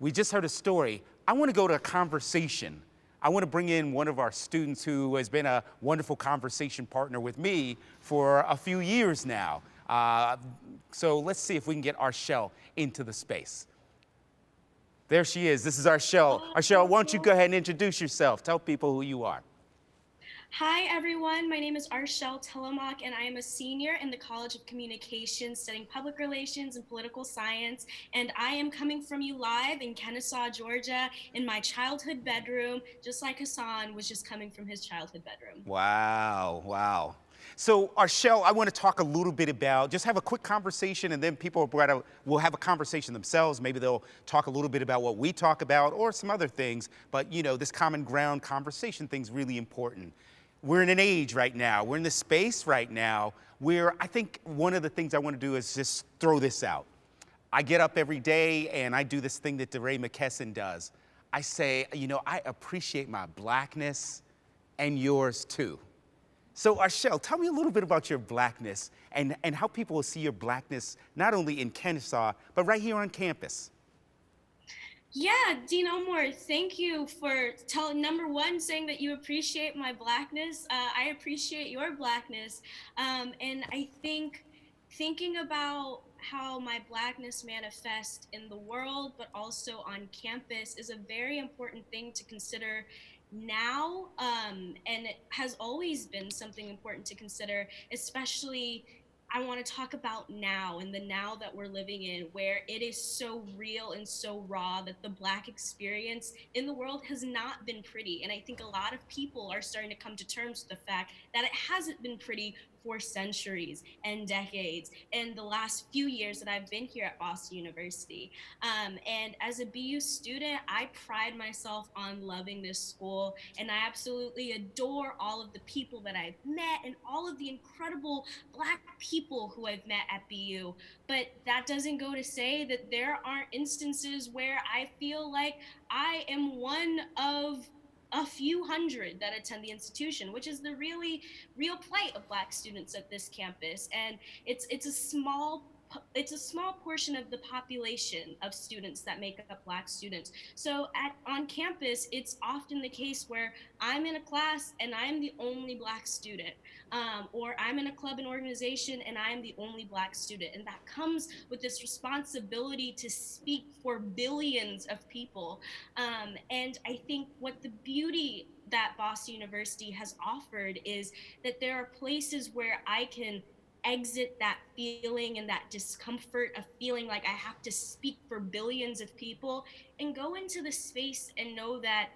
We just heard a story. I want to go to a conversation. I want to bring in one of our students who has been a wonderful conversation partner with me for a few years now. So let's see if we can get Archelle into the space. There she is. This is Archelle. Archelle, why don't you go ahead and introduce yourself? Tell people who you are. Hi, everyone. My name is Archelle Thelemaque, and I am a senior in the College of Communications studying public relations and political science. And I am coming from you live in Kennesaw, Georgia, in my childhood bedroom, just like Hassan was just coming from his childhood bedroom. Wow, wow. So, Archelle, I want to talk a little bit about, just have a quick conversation, and then people will have a conversation themselves. Maybe they'll talk a little bit about what we talk about or some other things. But, you know, this common ground conversation thing's really important. We're in an age right now, we're in this space right now where I think one of the things I want to do is just throw this out. I get up every day and I do this thing that DeRay McKesson does. I say, you know, I appreciate my blackness and yours too. So, Archelle, tell me a little bit about your blackness and how people will see your blackness, not only in Kennesaw, but right here on campus. Yeah, Dean Elmore, thank you for telling number one, saying that you appreciate my blackness. I appreciate your blackness. And I think thinking about how my blackness manifests in the world, but also on campus, is a very important thing to consider now. And it has always been something important to consider, especially I want to talk about now and the now that we're living in, where it is so real and so raw that the Black experience in the world has not been pretty. And I think a lot of people are starting to come to terms with the fact that it hasn't been pretty for centuries and decades and the last few years that I've been here at Boston University. And as a BU student, I pride myself on loving this school, and I absolutely adore all of the people that I've met and all of the incredible Black people who I've met at BU. But that doesn't go to say that there aren't instances where I feel like I am one of a few hundred that attend the institution, which is the really real plight of Black students at this campus. And it's a small portion of the population of students that make up Black students. So on campus, it's often the case where I'm in a class and I'm the only Black student, or I'm in a club and organization and I'm the only Black student. And that comes with this responsibility to speak for billions of people. And I think what the beauty that Boston University has offered is that there are places where I can exit that feeling and that discomfort of feeling like I have to speak for billions of people and go into the space and know that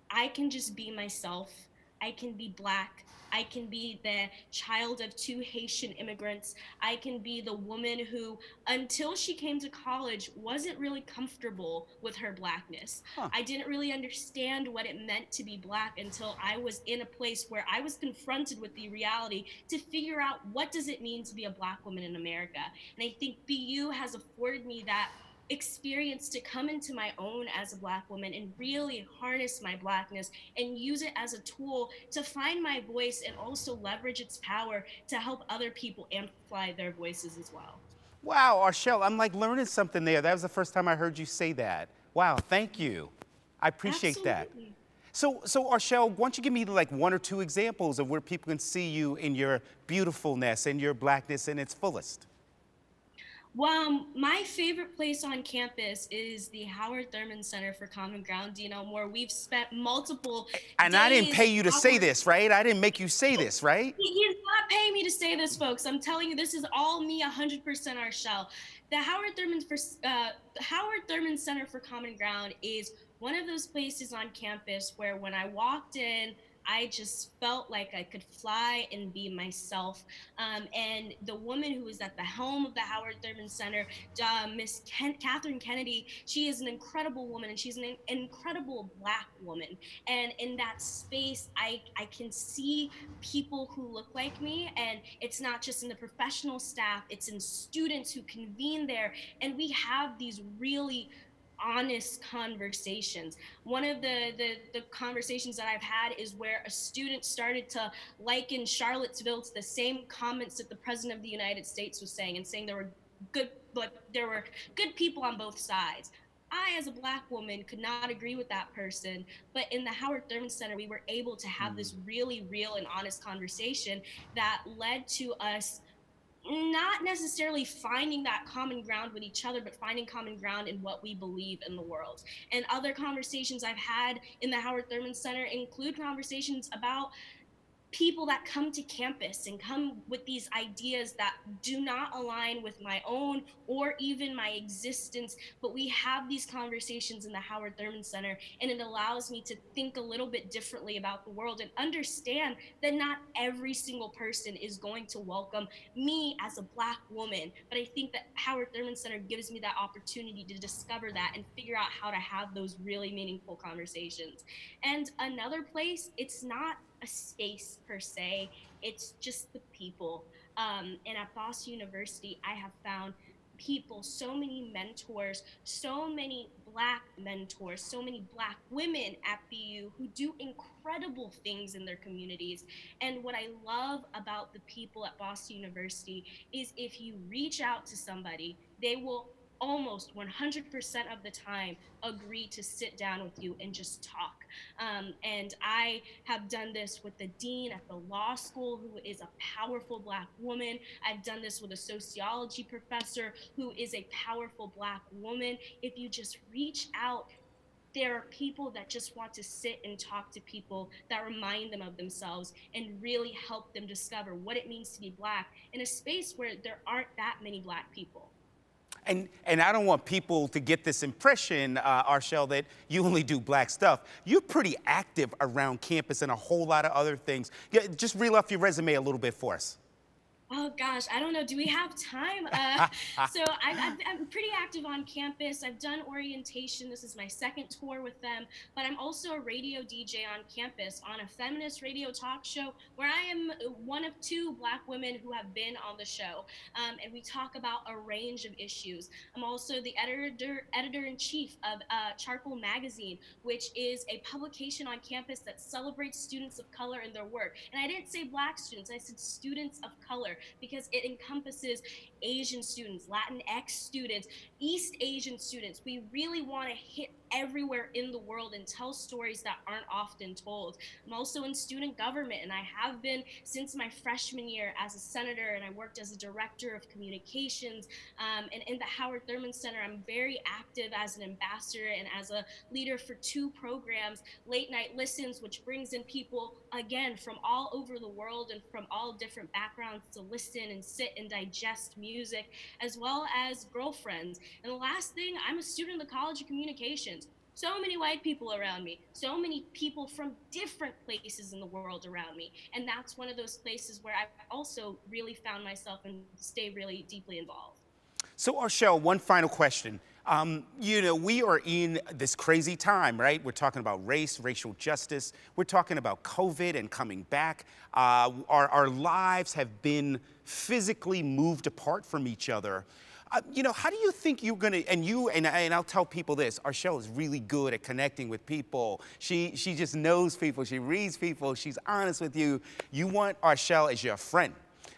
I can just be myself. I can be Black. I can be the child of two Haitian immigrants. I can be the woman who, until she came to college, wasn't really comfortable with her Blackness. Huh. I didn't really understand what it meant to be Black until I was in a place where I was confronted with the reality to figure out what does it mean to be a Black woman in America. And I think BU has afforded me that experience to come into my own as a Black woman and really harness my Blackness and use it as a tool to find my voice and also leverage its power to help other people amplify their voices as well. Wow, Archelle, I'm like learning something there. That was the first time I heard you say that. Wow, thank you. I appreciate that. Absolutely. So Archelle, why don't you give me like one or two examples of where people can see you in your beautifulness and your blackness in its fullest? Well, my favorite place on campus is the Howard Thurman Center for Common Ground, where we've spent multiple And I didn't days, pay you to say hours. this, right? I didn't make you say this, right? He's not paying me to say this, folks. I'm telling you, this is all me, 100% our shell. The Howard Thurman Center for Common Ground is one of those places on campus where, when I walked in, I just felt like I could fly and be myself. And the woman who is at the helm of the Howard Thurman Center, Catherine Kennedy, she is an incredible woman, and she's an incredible Black woman. And in that space, I can see people who look like me, and it's not just in the professional staff, it's in students who convene there, and we have these really honest conversations. One of the conversations that I've had is where a student started to liken Charlottesville to the same comments that the president of the United States was saying, and saying there were good, but there were good people on both sides. I, as a Black woman, could not agree with that person. But in the Howard Thurman Center, we were able to have this really real and honest conversation that led to us not necessarily finding that common ground with each other, but finding common ground in what we believe in the world. And other conversations I've had in the Howard Thurman Center include conversations about people that come to campus and come with these ideas that do not align with my own or even my existence. But we have these conversations in the Howard Thurman Center, and it allows me to think a little bit differently about the world and understand that not every single person is going to welcome me as a Black woman. But I think that Howard Thurman Center gives me that opportunity to discover that and figure out how to have those really meaningful conversations. And another place, it's not a space per se, it's just the people. And at Boston University, I have found people, so many mentors, so many Black mentors, so many Black women at BU who do incredible things in their communities. And what I love about the people at Boston University is if you reach out to somebody, they will almost 100% of the time agree to sit down with you and just talk. And I have done this with the dean at the law school, who is a powerful Black woman. I've done this with a sociology professor who is a powerful Black woman. If you just reach out, there are people that just want to sit and talk to people that remind them of themselves and really help them discover what it means to be Black in a space where there aren't that many Black people. And I don't want people to get this impression, Archelle, that you only do Black stuff. You're pretty active around campus and a whole lot of other things. Yeah, just reel off your resume a little bit for us. Oh gosh, I don't know. Do we have time? So I'm pretty active on campus. I've done orientation. This is my second tour with them, but I'm also a radio DJ on campus on a feminist radio talk show where I am one of two Black women who have been on the show, and we talk about a range of issues. I'm also the editor in chief of Charcoal Magazine, which is a publication on campus that celebrates students of color and their work. And I didn't say Black students; I said students of color because it encompasses Asian students, Latinx students, East Asian students. We really want to hit everywhere in the world and tell stories that aren't often told. I'm also in student government, and I have been since my freshman year as a senator, and I worked as a director of communications. And in the Howard Thurman Center, I'm very active as an ambassador and as a leader for two programs, Late Night Listens, which brings in people, again, from all over the world and from all different backgrounds to listen and sit and digest music, as well as Girlfriends. And the last thing, I'm a student of the College of Communications. So many white people around me, so many people from different places in the world around me. And that's one of those places where I've also really found myself and stay really deeply involved. So, Archelle, one final question. We are in this crazy time, right? We're talking about race, racial justice. We're talking about COVID and coming back. Our lives have been physically moved apart from each other. How do you think you're gonna? And I'll tell people this: Archelle is really good at connecting with people. She just knows people. She reads people. She's honest with you. You want Archelle as your friend.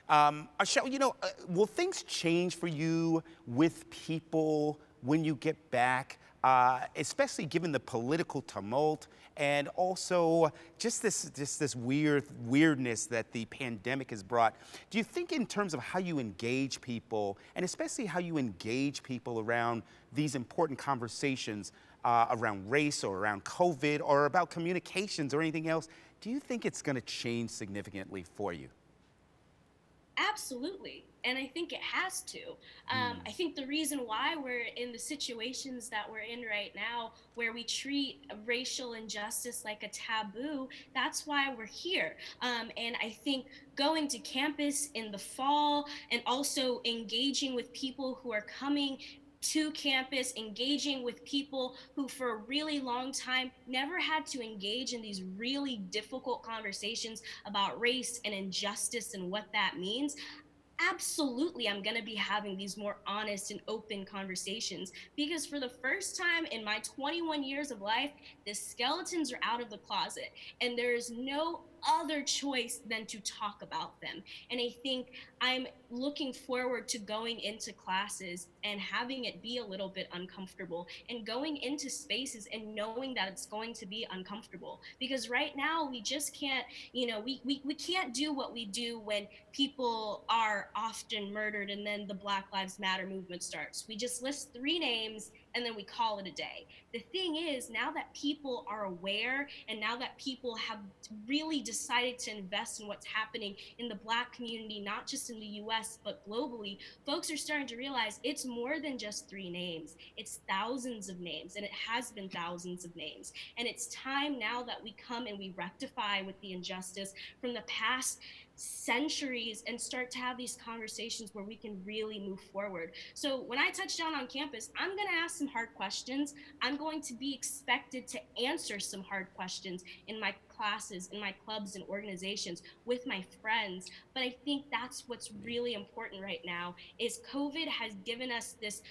Archelle, will things change for you with people when you get back, especially given the political tumult and also just this weirdness that the pandemic has brought? Do you think in terms of how you engage people, and especially how you engage people around these important conversations around race or around COVID or about communications or anything else, do you think it's going to change significantly for you? Absolutely. And I think it has to. I think the reason why we're in the situations that we're in right now, where we treat racial injustice like a taboo, that's why we're here. And I think going to campus in the fall and also engaging with people who are coming to campus, engaging with people who, for a really long time, never had to engage in these really difficult conversations about race and injustice and what that means. Absolutely, I'm going to be having these more honest and open conversations because for the first time in my 21 years of life, the skeletons are out of the closet and there is no other choice than to talk about them. And I think I'm looking forward to going into classes and having it be a little bit uncomfortable, and going into spaces and knowing that it's going to be uncomfortable. Because right now we just can't, we can't do what we do when people are often murdered and then the Black Lives Matter movement starts. We just list three names and then we call it a day. The thing is, now that people are aware and now that people have really decided to invest in what's happening in the Black community, not just in the US, but globally, folks are starting to realize it's more than just three names. It's thousands of names, and it has been thousands of names. And it's time now that we come and we rectify with the injustice from the past centuries and start to have these conversations where we can really move forward. So when I touch down on campus, I'm going to ask some hard questions. I'm going to be expected to answer some hard questions in my classes, in my clubs and organizations with my friends. But I think that's what's really important right now is COVID has given us this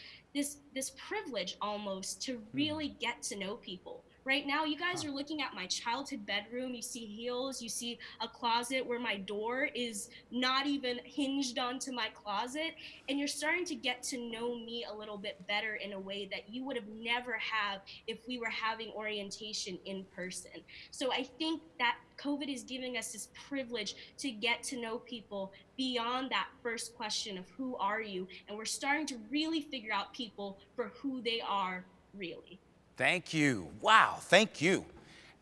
privilege almost to really get to know people. Right now, you guys are looking at my childhood bedroom. You see heels, you see a closet where my door is not even hinged onto my closet. And you're starting to get to know me a little bit better in a way that you would have never have if we were having orientation in person. So I think that COVID is giving us this privilege to get to know people beyond that first question of who are you? And we're starting to really figure out people for who they are really. Thank you. Wow, thank you.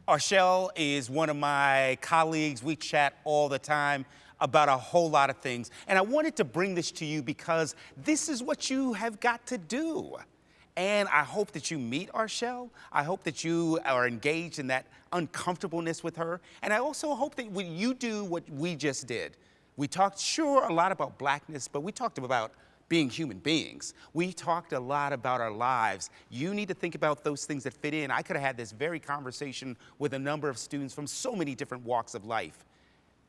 Archelle is one of my colleagues. We chat all the time about a whole lot of things. And I wanted to bring this to you because this is what you have got to do. And I hope that you meet Archelle. I hope that you are engaged in that uncomfortableness with her. And I also hope that when you do what we just did, we talked, sure, a lot about Blackness, but we talked about being human beings. We talked a lot about our lives. You need to think about those things that fit in. I could have had this very conversation with a number of students from so many different walks of life.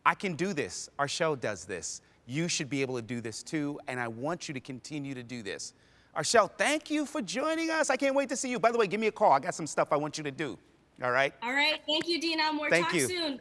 I can do this. Archelle does this. You should be able to do this too, and I want you to continue to do this. Archelle, thank you for joining us. I can't wait to see you. By the way, give me a call. I got some stuff I want you to do. All right? All right. Thank you, Dean Elmore. Thank Talk you. soon.